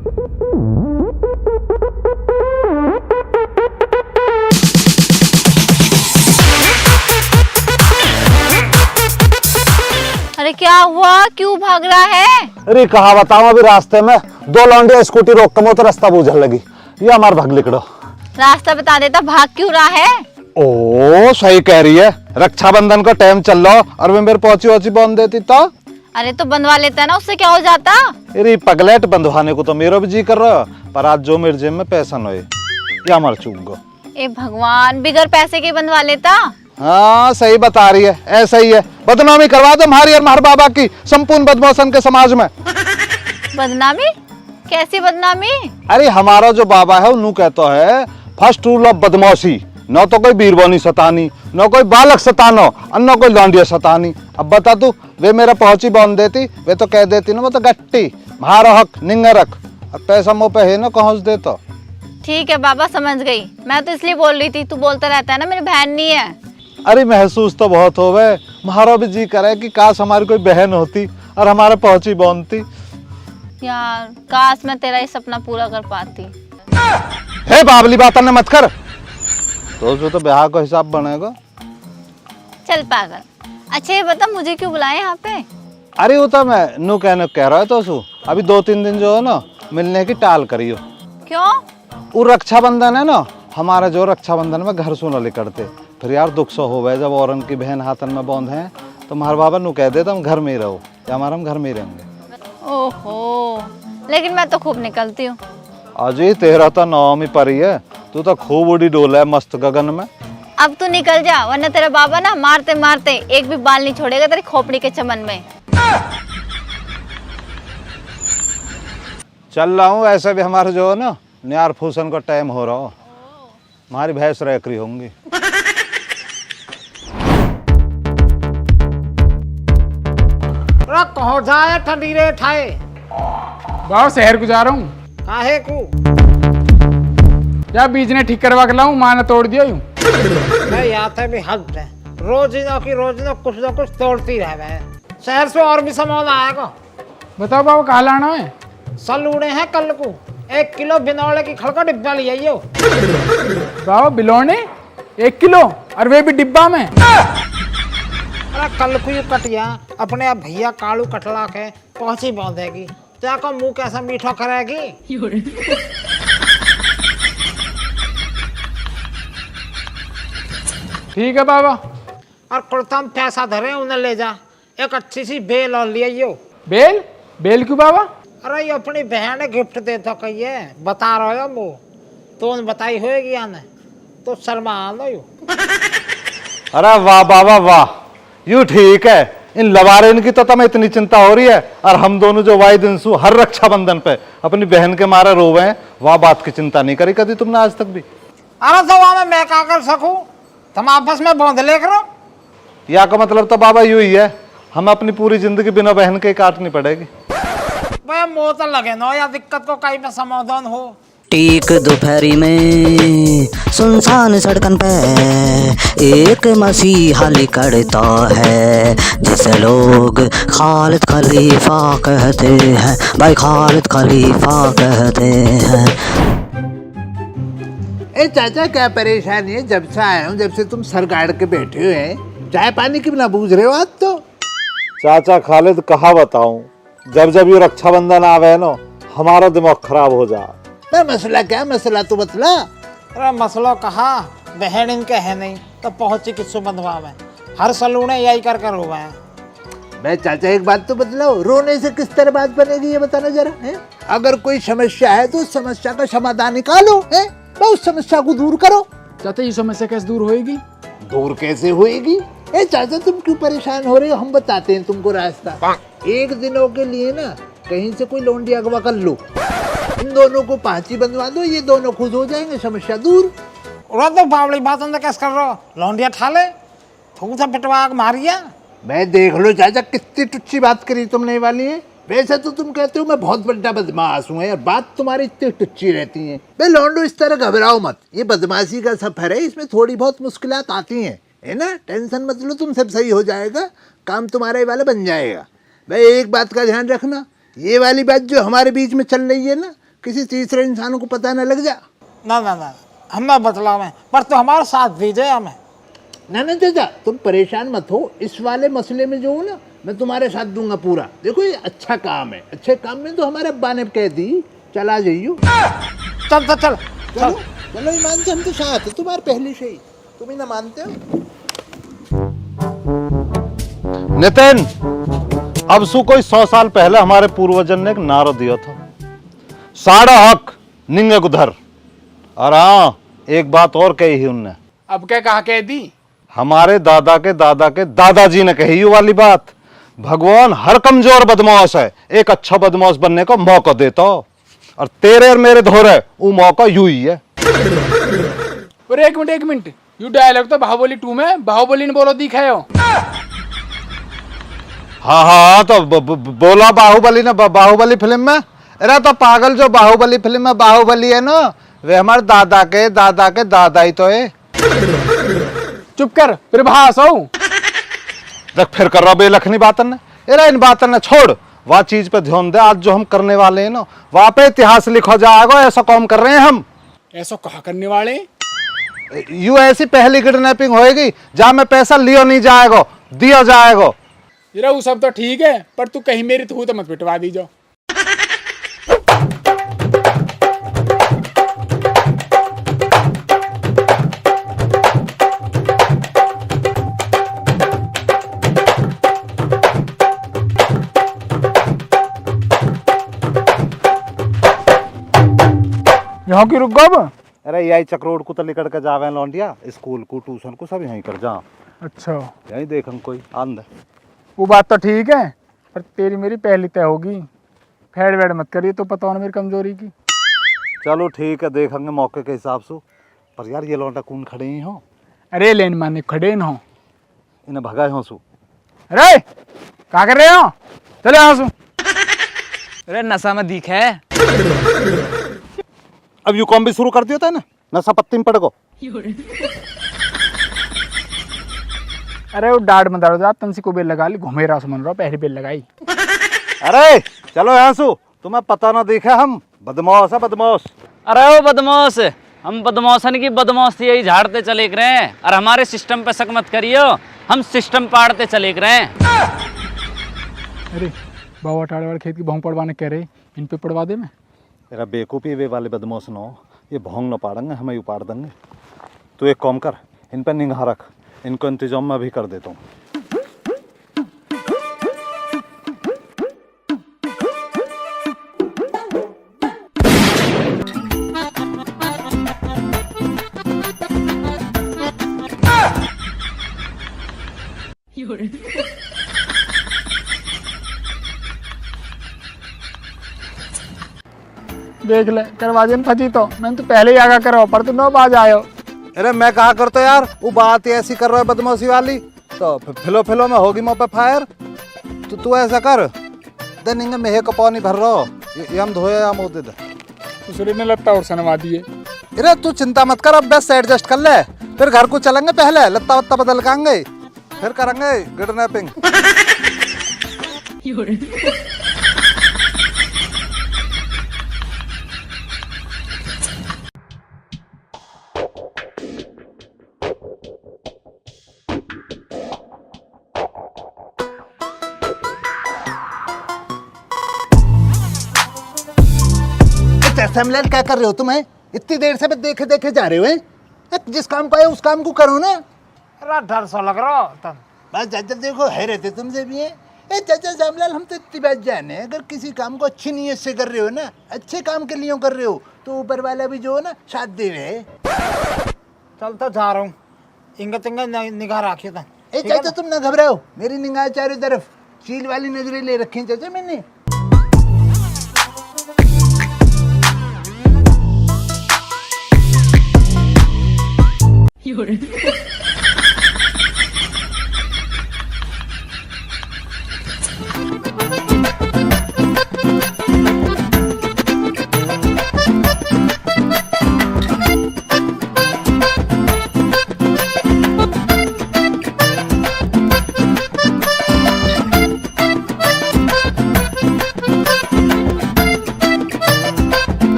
अरे क्या हुआ, क्यों भाग रहा है? अरे कहा बताऊं, अभी रास्ते में दो लौंडिया स्कूटी रोक कर तो रास्ता बूझने लगी। ये हमार भाग लिकड़ो। रास्ता बता देता, भाग क्यों रहा है? ओ सही कह रही है, रक्षाबंधन का टाइम चल रहा और वे मेरे पहुंची बांध देती तो। अरे तो बंधवा लेता ना, उससे क्या हो जाता? अरे पगलेट बंधवाने को तो मेरा भी जी कर रहा, पर आज जो मेरे जेब में पैसा न या मर चूक गो। ए भगवान, बिगर पैसे के बंधवा लेता। हाँ सही बता रही है, ऐसा ही है। बदनामी करवा दो हमारी और हमारे बाबा की संपूर्ण बदमाशन के समाज में। बदनामी? कैसी बदनामी? अरे हमारा जो बाबा है उन्होंने कहता है फर्स्ट रूल ऑफ बदमाशी, न तो कोई बीरबानी सतानी, न कोई बालक सतानो और न कोई लौंडिया सतानी। अब बता तू, वे मेरा पहुंची बांध देती, वे तो कह देती ना वो तो गट्टी मारो हक निंगा रख, अब पैसा मुँह पे है ना पहुंच देता। ठीक है बाबा, समझ गई। मैं तो इसलिए बोल रही थी, तू बोलता रहता है ना मेरी बहन नहीं है। अरे महसूस तो बहुत हो गए, हमारा भी जी करे कि काश हमारी कोई बहन होती और हमारे पहुंची बांधती। यार काश मैं तेरा ये सपना पूरा कर पाती। हे बाबली बातन ने मत कर, तो ब्याह का हिसाब बनेगा। चल पागल। अच्छा ये बता, मुझे क्यों बुलाया यहाँ पे? अरे वो तो मैं नू कहने कह रहा है तो सु अभी 2-3 दिन जो है ना मिलने की टाल करियो। क्यों? वो रक्षाबंधन है ना हमारा, जो रक्षाबंधन में घर सुना ले करते, फिर यार दुख सो हो गए जब औरन की बहन हाथन में बौंध है, तो हमारे बाबा नू कह देता हम घर में ही रहो या हमारा हम घर में ही रहेंगे। ओहो, लेकिन मैं तो खूब निकलती हूँ। अजय तेरा तो नाम ही परी है, तू तो खूब उड़ी डोला है मस्त गगन में। अब तू निकल जा, वरना तेरा बाबा ना मारते मारते एक भी बाल नहीं छोड़ेगा तेरी खोपड़ी के चमन में। चल रहा हूँ, ऐसे भी हमारे जो है ना न्यार फूसन का टाइम हो रहा हो, हमारी भैंस रैकरी होंगी। कहो जाए ठंडी रे ठाए बाबा शहर को जा रहा हूँ। काहे को? या बीज ने ठीक करवा के लाऊं, माँ ने तोड़ दिया यूं। मैं यहाँ थे भी हद है, रोज ना कुछ तोड़ती रहे। शहर से और भी सामान आएगा। बताओ बाबा कहाँ लाना है? सलूड़े हैं कल को 1 किलो बिनौले की खड़ का डिब्बा ले आइयो। बाबा बिलोने 1 किलो और वे भी डिब्बा में? अरे कल को यू कटिया अपने आप भैया कालू कटला के पहुंची बांधेगी, क्या को मुंह कैसा मीठा करेगी। ठीक है बाबा। और कुर्ता में पैसा धरे उन्हें ले जा, एक अच्छी सी बेल और ले आइयो। बेल? बेल क्यों बाबा? अरे ये अपनी बहन ने गिफ्ट दे तो कहिए, बता रहा हो वो तो उन बताई होएगी या नहीं, तो शर्मा लो यू। अरे वाह बाबा वाह, यू ठीक है। इन लवारेन की तो तुम्हें इतनी चिंता हो रही है और हम दोनों जो वाई दिन सु हर रक्षाबंधन पे अपनी बहन के मारे रोवे हैं, वह बात की चिंता नहीं करी कभी तुमने आज तक भी। अरे तो वहां मैं क्या कर सकूं, तुम आपस में बांध ले करो। या का मतलब तो बाबा यू ही है, हम अपनी पूरी जिंदगी बिना बहन के काटनी पड़ेगी। भाई मोह तो लगे ना, या दिक्कत को कहीं पे समाधान हो। ठीक दोपहरी में सुनसान सड़कन पे एक मसीहा लिकड़ता है, जिसे लोग खालिद खलीफा कहते हैं। भाई खालिद खलीफा कहते हैं। ए चाचा क्या परेशानी है? जब से आया हूँ, जब से तुम सर गाड़ के बैठे हुए हैं, चाय पानी की बिना बूझ रहे हो आज तो। चाचा खालिद कहा बताऊं, जब जब ये रक्षाबंधन आवे ना हमारा दिमाग खराब हो जा। मसला क्या? मसला तो बतला। अरे मसलो कहा, बहन इनके है नहीं तो पहुंची किसको बंधवा में, हर सलूने यही कर कर हुआ है। मैं चाचा एक बात तो बतलाओ, रोने से किस तरह बात बनेगी ये बताना जरा है? अगर कोई समस्या है तो उस समस्या का समाधान निकालो है, तो उस समस्या को दूर करो। चाचा ये समस्या कैसे दूर होएगी? दूर कैसे होएगी? ए चाचा तुम क्यों परेशान हो रहे हो, हम बताते हैं तुमको रास्ता। एक दिनों के लिए ना कहीं से कोई लौंडी अगवा कर लो, इन दोनों को पांची बंधवा दो, ये दोनों खुश हो जाएंगे, समस्या दूर। तो बावली बात कैसे कर रहे हो, लौंडिया ठा ले थूक सा पिटवा के मारिया। मैं देख लो चाचा कितनी टुच्ची बात करी तुमने वाली है। वैसे तो तुम कहते हो मैं बहुत बड़ा बदमाश हूँ यार, बात तुम्हारी इतनी टुच्ची रहती है। भाई लौंडो इस तरह घबराओ मत, ये बदमाशी का सफर है, इसमें थोड़ी बहुत मुश्किलात आती हैं, है ना? टेंशन मत लो, तुम सब सही हो जाएगा, काम तुम्हारे वाला बन जाएगा। भाई एक बात का ध्यान रखना, ये वाली बात जो हमारे बीच में चल रही है ना, किसी तीसरे इंसान को पता न लग जा। ना ना ना, हमें बतलावे पर तो हमारा साथ दीजिए हमें। ना चाचा, तुम परेशान मत हो, इस वाले मसले में जो हूँ ना मैं तुम्हारे साथ दूंगा पूरा। देखो ये अच्छा काम है, अच्छे काम में तो हमारे अब्बा ने कह दी चला जाइयो। चल चल चल चलो चलो ईमान से हम तो साथ है तुम्हारे पहले से ही, तुम ही ना मानते हो। नितिन, अब सु कोई 100 साल पहले हमारे पूर्वजन ने एक नारा दिया था, साड़ा हक निंगे गुधर। और हाँ, एक बात और कही ही उनने। अब क्या कहा कह दी? हमारे दादा के दादाजी ने कही ये वाली बात, भगवान हर कमजोर बदमाश है एक अच्छा बदमाश बनने का मौका देता, और तेरे और मेरे धोरे वो मौका यू ही है। और एक मिनट, यू डायलॉग तो बाहुबली 2 में बाहुबली ने बोलो दिखा हो। हाँ तो बोला बाहुबली ने बाहुबली फिल्म में। अरे तो पागल, जो बाहुबली फिल्म में बाहुबली है ना, वे हमारे दादा के दादा ही तो है। चुप कर, फिर भास हो। देख फिर कर रहा बेलखनी बातन ने। अरे इन बातन ने छोड़, वह चीज पे ध्यान दे। आज जो हम करने वाले हैं ना, वहां पे इतिहास लिखा जाएगा, ऐसा काम कर रहे हैं हम। ऐसा कहा करने वाले? यू ऐसी पहली किडनैपिंग होएगी जहां में पैसा लिया नहीं जाएगा, दिया जाएगा। जरा वो सब तो ठीक है, पर तू कहीं मेरी थू तो मत पिटवा दी जाओ। यहाँ की रुक गो। अरे यही चक्रोड को तो लेकर के जावे लौंडिया, स्कूल को ट्यूशन को सब यहीं कर जा। अच्छा, यहीं देखं कोई आंद। वो बात तो ठीक है, पर तेरी मेरी पहली तय होगी। फेड़ वेड़ मत करिए, तो पता हो ना मेरी कमजोरी की। चलो ठीक है, देखेंगे मौके के हिसाब से। पर यार ये लौंडा कौन खड़े ही हो? अरे लेन माने खड़े न हो, इन्हें भगाए हो सु। अरे क्या कर रहे हो? चले यहाँ सु। अरे नशा में दिख है। अब यू कॉम भी शुरू कर दिया था ना, नशा पत्ती में पड़ गो। अरे वो डाढ़ में दर्द रहा, तंसी को बेल लगा ली, घूमे रहा सुमन रहा, पहली बेल लगाई। अरे चलो यहाँ सु, तुम्हें पता ना देखा हम बदमाश है बदमाश। अरे वो बदमाश, हम बदमाशन की बदमाशी यही झाड़ते चले रहे हैं, और हमारे सिस्टम पे शक मत करियो, हम सिस्टम पाड़ते चले रहे हैं। अरे बाबा टाड़े वाले खेत की भोंग पड़वाने कह रहे, इन पे पड़वा दे मैं। तेरा बेकूफी वे वाले बदमाश न हो, ये भोंग न पाड़ेंगे, हमें उपाड़ देंगे। तू एक काम कर, इन पर निगाह रख, इनको इंतजाम मैं अभी कर देता हूँ। देख ले, दरवाजे में फंसी तो मैंने तो पहले ही आगा करो, पर तू 9 बजे आयो। अरे मैं कहा करता यार, वो बात ही ऐसी कर रहा है बदमाशी वाली, तो फिलो में होगी मुँह पे फायर। तो तू ऐसा कर दे, निंगे मेहे का पानी भर रहा हो, ये हम धोए या मुँह दे दे। दूसरे ने लत्ता और सनवा दिए। अरे तू चिंता मत कर, अब बस से एडजस्ट कर ले, फिर घर को चलेंगे, पहले लत्ता वत्ता बदल कांगे, फिर करेंगे किडनैपिंग। समलैन क्या कर रहे हो तुम? इतनी देर से मैं देखे देखे जा रहे हो? जिस काम को आए उस काम को करो ना। अरे डर सा लग रहा तन। बस चाचा देखो है रहते तुमसे भी है। चाचा श्यामलाल, हम तो इतनी बात जाने, अगर किसी काम को अच्छी नीयत से कर रहे हो ना, अच्छे काम के लिए कर रहे हो, तो ऊपर वाला भी जो है ना साथ दे रहे। चल तो जा रहा हूँ, इंगा तिंगा निगाह रखिए था। चाचा तुम ना घबराओ, मेरी निगाह चारों तरफ चील वाली नजरें ले रखी हैं चाचा मैंने।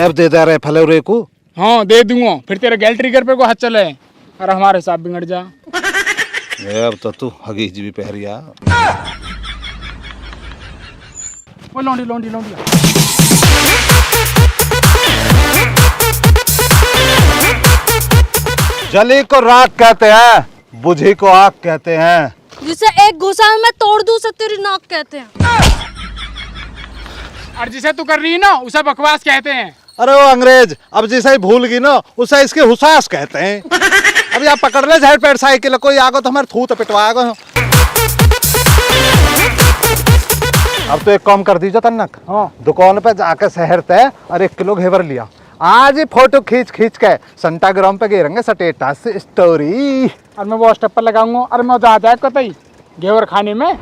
अब दे दे रहे फले रे को। हाँ दे दूंगा, फिर तेरा गैल ट्रिगर पे को हाथ चले और हमारे हिसाब बिगड़ जा। अब तो तू हगीज भी पहरिया। वो लौंडी लौंडी लौंडी जली को राख कहते हैं, बुझी को आग कहते हैं। जिसे एक घुसा में तोड़ दूं उसे तेरी नाक कहते हैं। और जिसे तू कर रही है ना उसे बकवास कहते हैं। अरे वो अंग्रेज अब जिसे ही भूल गई ना उसे इसके हुसास कहते हैं। अभी आप पकड़ ले झाड़ पेड़ साइकिल, कोई आगो तो हमारे थूत पिटवाएगा। अब तो एक काम कर दीजिए तन्नक। हाँ। दुकान पे जाके शहर तय और 1 किलो घेवर लिया। आज ही फोटो खींच खींच के संटाग्राम पे गिरेंगे स्टेटस स्टोरी। और मैं वो स्टेप पर लगाऊंगा और मैं जा जाए कतई घेवर खाने में।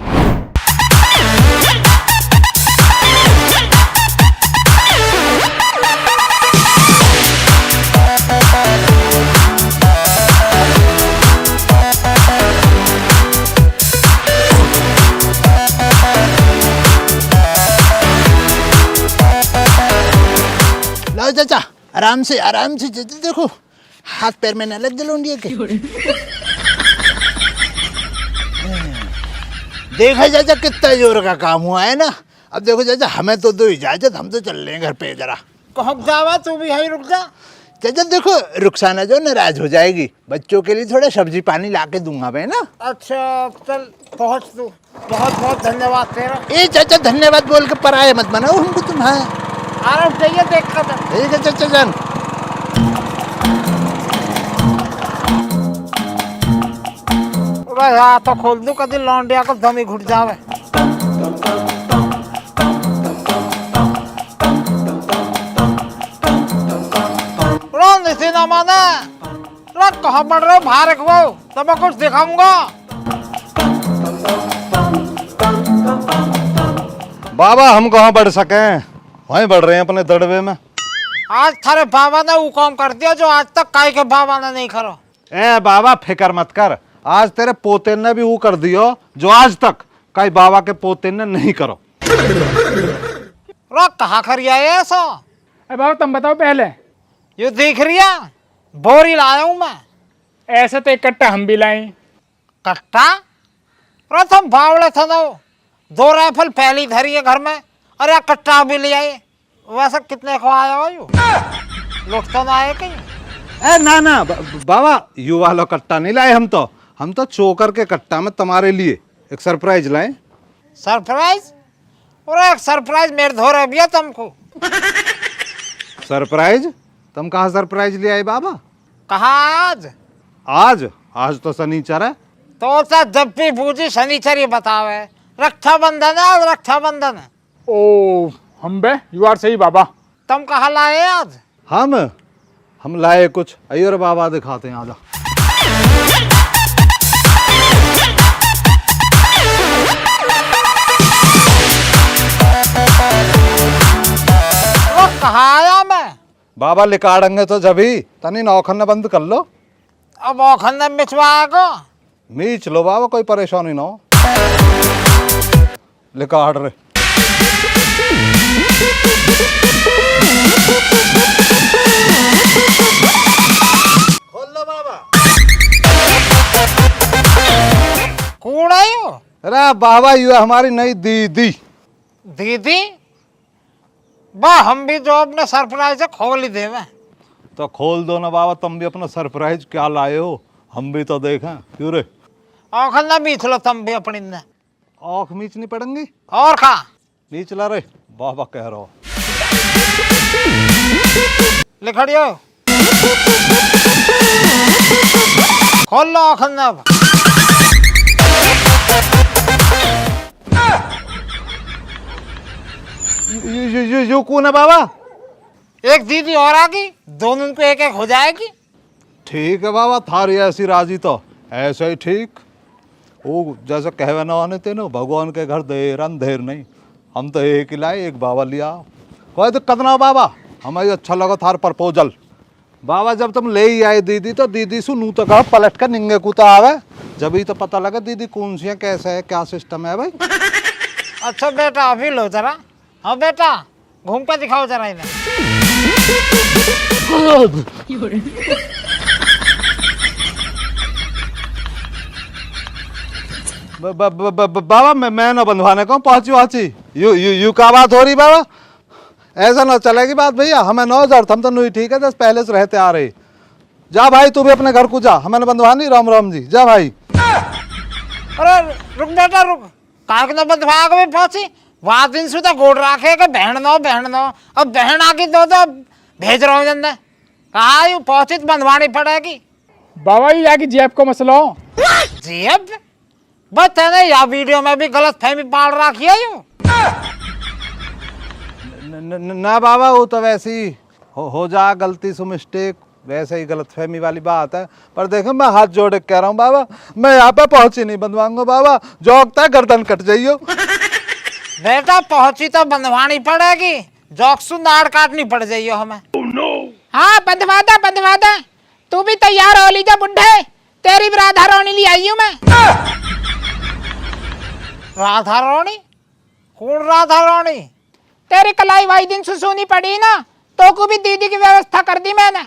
लाओ चाचा, आराम से चाचा, देखो हाथ पैर में न लग गए लौंडिया के। देखा चाचा कितना जोर का काम हुआ है ना। अब देखो चाचा, हमें तो दो इजाजत, हम तो चल रहे हैं घर पे जरा। कहक जावा तू भी है, रुक जा। चाचा देखो, रुखसाना जो नाराज हो जाएगी, बच्चों के लिए थोड़ा सब्जी पानी ला के दूंगा मैं ना। अच्छा चल पहुँच तू, बहुत बहुत धन्यवाद तेरा। ए चाचा धन्यवाद बोल के पराया मत बनाओ हमको तुम्हारा। आराम चाहिए देख कर। ठीक है चाचा जान। हाँ तो खोल दू कभी लौंडिया को दमी घुट जावे। ना माने कहाँ बढ़ रहे हो बाहर वो, तो मैं कुछ दिखाऊंगा। बाबा हम कहाँ बढ़ सके, वहीं बढ़ रहे हैं अपने दड़वे में। आज थारे बाबा ने वो काम कर दिया जो आज तक काई के बाबा ने नहीं करो। ए बाबा फिक्र मत कर, आज तेरे पोते ने भी वो कर दियो जो आज तक कई बाबा के पोते ने नहीं करो। कहाँ करिया है ऐसा? अरे बाबा तुम बताओ पहले। ये देख रिया बोरी लाया हूँ मैं। ऐसे तो एक कट्टा हम भी लाए। कट्टा? प्रथम बावड़े था ना, 2 राइफल पहली धरी है घर में, अरे कट्टा भी ले आए। वैसे कितने को आया हो यू? लुट तो ना आए कहीं? ए ना ना बाबा, यू वाला कट्टा नहीं लाए हम तो चोकर के कट्टा में तुम्हारे लिए एक सरप्राइज लाए। सरप्राइज? और एक सरप्राइज मेरे धो रहे भैया तुमको। सरप्राइज? तुम कहाँ सरप्राइज ले आए बाबा? कहाँ आज? आज तो शनिचर है। तो जब भी पूछी शनिचर ही बतावे। रक्षाबंधन है आज, रक्षाबंधन है। ओ हम बे यू आर सही बाबा। तुम कहाँ लाए आज? हम लाए कुछ अयर बाबा दिखाते हैं, आजा। कहाँ आया मैं? बाबा लिकाड़ेंगे तो जभी तनी नौखन बंद कर लो। अब औखन मिचवाएगो? मीच लो बाबा, कोई परेशानी ना हो। लिकाड़ रे। खोल लो बाबा। कौन आई हो? अरे बाबा यू हमारी नई दीदी। दीदी? बा हम भी जो अपने सरप्राइज है खोल ही देवे। तो खोल दो ना बाबा, तुम भी अपना सरप्राइज क्या लाए हो, हम भी तो देखें। क्यों रे? औखन ना बीच लो तुम भी अपनी ने। आँख मीचनी पड़ेंगी और खा मीच ला रे, बाबा कह रहा हो। लिखड़ियो खोल लो औखन ना। यू कौन है बाबा? एक दीदी और आ गई, दोनों को एक एक हो जाएगी। ठीक है बाबा, थारी ऐसी राजी तो ऐसे ही ठीक। वो जैसे कहवे ना आने थे ना, भगवान के घर देर अंधेर नहीं। हम तो एक ही लाए, एक बाबा लिया। कोई दिक्कत ना हो बाबा, हमें अच्छा लगा थार प्रपोजल। बाबा जब तुम ले ही आए दीदी तो दीदी सुनू तो कहा पलट कर निंगे कुता आवे, जब ही तो पता लगा दीदी कौन सी है, कैसा है, क्या सिस्टम है भाई। अच्छा बेटा अभी लो जरा। हाँ बेटा घूम कर दिखाओ जरा इन्हें। बाबा मैं ना बंधवाने को पहुंची पहुंची यू का बात हो रही बाबा। ऐसा ना चलेगी बात भैया, हमें 9,000 हम तो नहीं ठीक है, जैसे पहले से रहते आ रहे। जा भाई तू भी अपने घर को जा, हमें बंधवानी। राम राम जी, जा भाई। अरे रुक बेटा रुक, काक न बंधवा के भी पहुंची वहां दिन से तो गोड़ रखे के बहन नो अब बहन आके तो भेज रहा हूँ जन्ने कहा यू पहुंची तो बंधवानी पड़ेगी। बाबा ये आगे जेब को मसला हो। जेब बस तेने या वीडियो में भी गलत फहमी पाल रखी है यू। ना बाबा वो तो वैसी हो जा गलती से मिस्टेक, वैसे ही गलत फहमी वाली बात है। पर देखो मैं हाथ जोड़ के कह रहा हूँ बाबा, मैं यहाँ पे पहुंची नहीं बंधवाऊंगा बाबा, जोकता है गर्दन कट जाइयो। बेटा पहुंची तो बंधवानी पड़ेगी, जोक्सु नाड़ काटनी पड़ जाइयो हमें। हाँ बंधवा दे, तू भी तैयार हो लीजा बुढ़े, तेरी भी राधा रानी ली आई हूँ मैं। राधा रानी? कौन राधा रानी? तेरी कलाई वाई दिन सुसुनी पड़ी ना, तो को भी दीदी की व्यवस्था कर दी मैंने।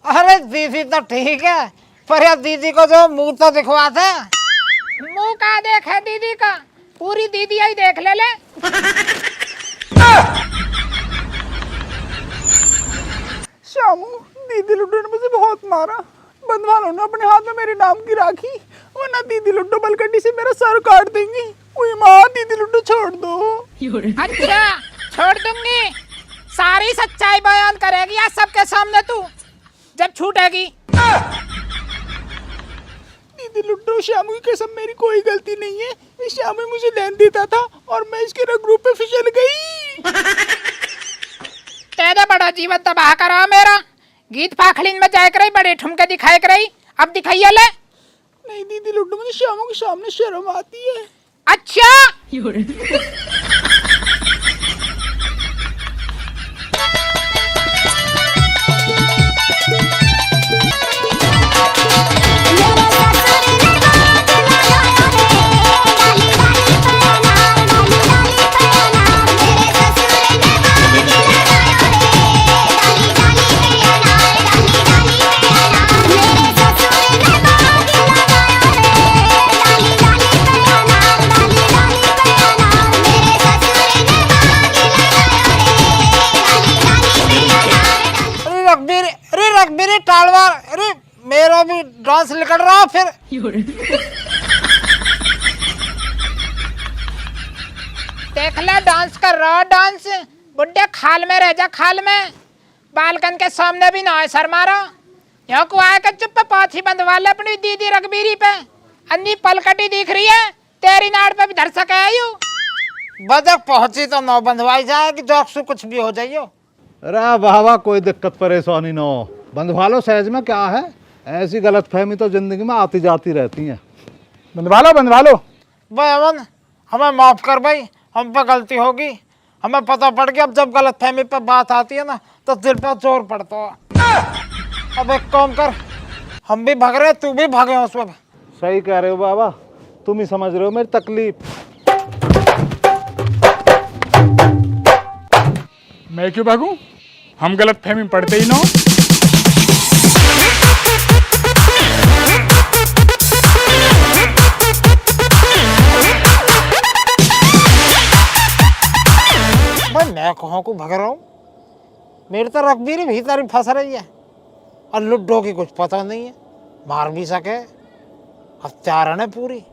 अरे दीदी तो ठीक है, पर यार दीदी को जो मुंह तो दिखवा थे। मुंह का देख है दीदी का, पूरी दीदी ही देख ले। श्यामू दीदी लुड्डू ने मुझे बहुत मारा, बंधवा लो ना अपने हाथ में मेरे नाम की राखी, वरना दीदी लुड्डू बलकटी से मेरा सर काट देंगी। ओए माँ दीदी लुड्डू छोड़ दो। अच्छा छोड़ दूंगी, सारी सच्चाई बयान करेगी आज सबके सामने तू जब छूटेगी। दीदी लुड्डू श्यामू की कसम मेरी कोई गलती नहीं है, श्यामू मुझे लेन देता था और मैं इसके रंग रूप पे फिसल गई। तेरे बड़ा जीवन तबाह करा मेरा, गीत फाखड़ीन में जाए कर बड़े ठुमके दिखाए कर, अब दिखाइए ले। नहीं दीदी लुड्डू मुझे श्यामू के सामने शर्म आती है। अच्छा रघबीर टालवार, अरे मेरा भी डांस निकल रहा फिर। देख ले डांस कर रहा, डांस बुड्ढे खाल में रह जा, खाल में बालकन के सामने भी ना है सर मारा। यहाँ को आया कर चुप पाछी बंधवा ले अपनी दीदी रघबीरी पे, अन्नी पलकटी दिख रही है तेरी नाड़ पे भी धर सके यू। बदक पहुंची तो नौ बंधवाई जाएगी, जोक्सु कुछ भी हो जाइयो। अरे बाबा कोई दिक्कत परेशानी ना हो, बंधवा लो सहज में, क्या है ऐसी गलत फहमी तो जिंदगी में आती जाती रहती है। बंधवा लो। भाई अमन हमें माफ कर भाई, हम पे गलती होगी, हमें पता पड़ गया। अब जब गलत फहमी पे बात आती है ना तो दिल पे जोर पड़ता है। अब एक काम कर, हम भी भाग रहे तू भी भागे उस पर। सही कह रहे हो बाबा, तुम ही समझ रहे हो मेरी तकलीफ। मैं क्यों भागूं, हम गलत फहमी पढ़ते ही ना। भाई मैं कहाँ को भाग रहा हूँ, मेरी तो रघबीर भीतर ही फंस रही है और लुड्डो की कुछ पता नहीं है, मार भी सके, हत्यारण है पूरी।